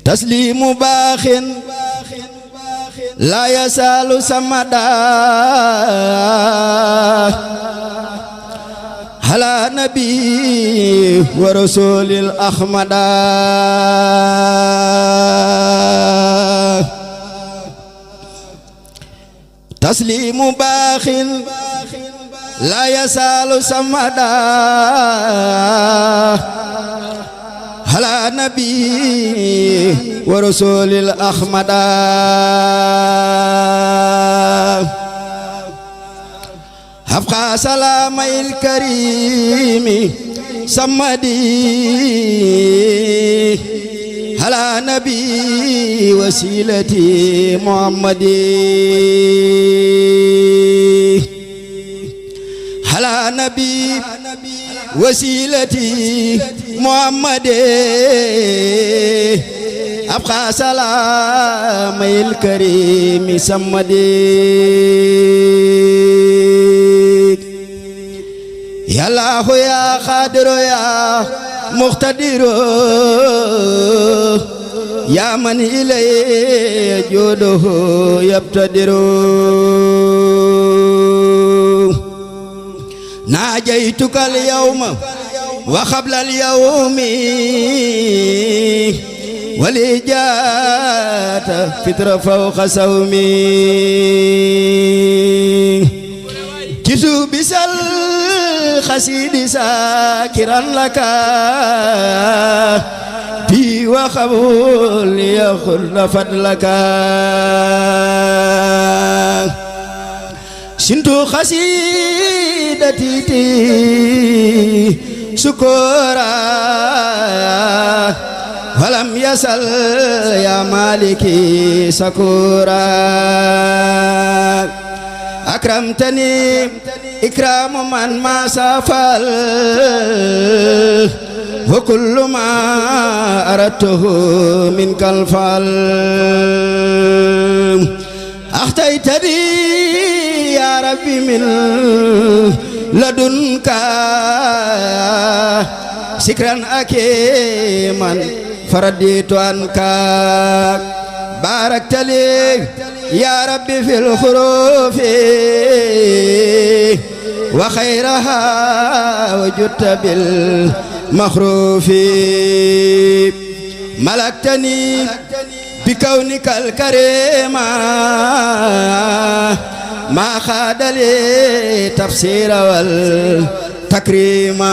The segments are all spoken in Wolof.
taslimu baaxin la yasalu samada ala nabi wa rasulil ahmada taslimu baaxin la yasalu samada ala nabi wa rasulil ahmada habqa salamayil karimi samadi ala nabi wasilati muhammadi ala nabi wasilati muhammadi abqa salamayil karimi samadi ya Allahu ya Qadiru ya Muqtadiru ya man ilayhi juduhu yabtadiru najaytuka al-yawma wa qabla al-yawmi wali jaata fitra fawqa sawmi kisu bisal xasidi sakiran laka fi wa qabul yaxul fadlaka sintu xasidati sukura walam yasal ya maliki sakura akramtani ikramu man ma safal wa kullu ma aradtuhu min kalfal ahtaytani ya rabbi min ladunka sikran akiman faraditu anka baraktali ya rabbi fil khurufi wa khayraha wajudta bil makhrufi malaktani bi kawnikal karima ma khadali tafsira wal takrima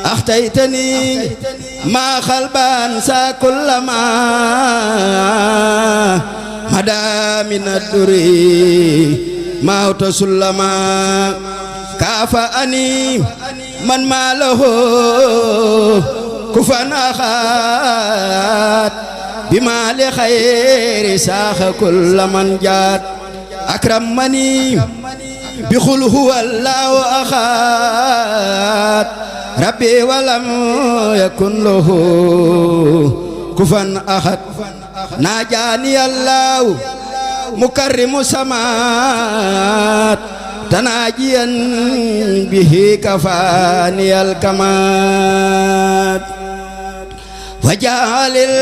ahtaytani ma khalban sa kullama mada min ad-duri mauta sullama kafaani man malahu kufan akhat bima li khairi saakha kulla man jaat akramani bi khul huwa allahu akhat rabbi walam yakun lahu kufan ahad najani allahu mukarrimu samaat tanajiyan bihi kafani alkamat wajalil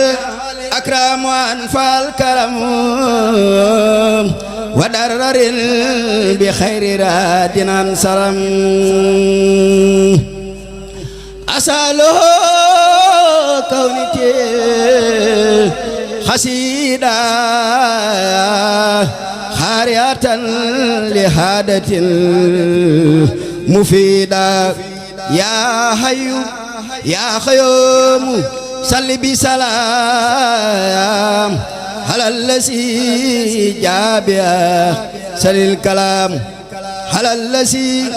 akramu anfal karam wadarraril bi khairi radinan salam asaluhu kauniti khasida khariyatan lihadatin mufida ya hayyu ya qayyum salli bi salam halal lasi jabia salil kalam halal lasi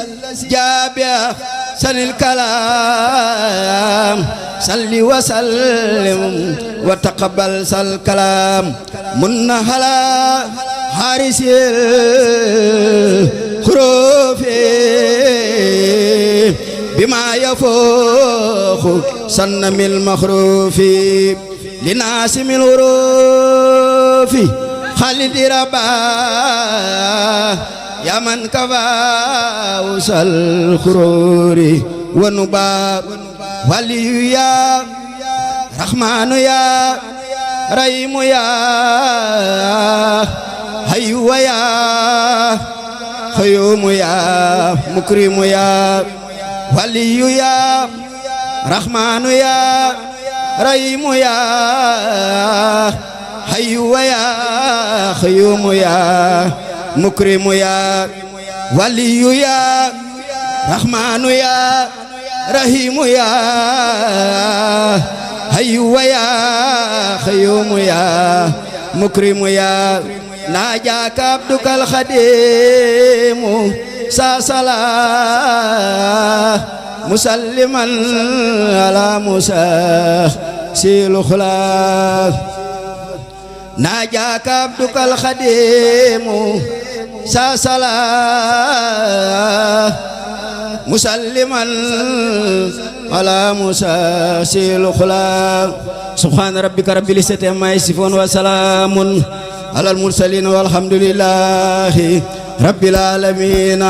jabia salil kalam salli wa sallim wa taqabbal sal kalam munna hala harisil khurufi bima yafuqu sannamil makhrufi linasimil hurufi khalid rabah ya man kafa usal khururi wa nubab waliyu ya rahmanu ya rahimu ya hayyu ya qayyumu ya mukrimu ya waliyu ya rahmanu ya rahimu ya hayyu ya qayyumu ya mukrimu ya waliyu ya rahmanu ya rahimu ya hayyu ya qayyumu ya mukrimu ya najaka abdukal khadimu sasala musalliman ala musa silukhla najaka abdukal khadimu sasala musalliman ala musa silukhla subhana rabbika rabbil izzati amma yasifun wa salamun alal mursalin walhamdulillahi rabbil alamin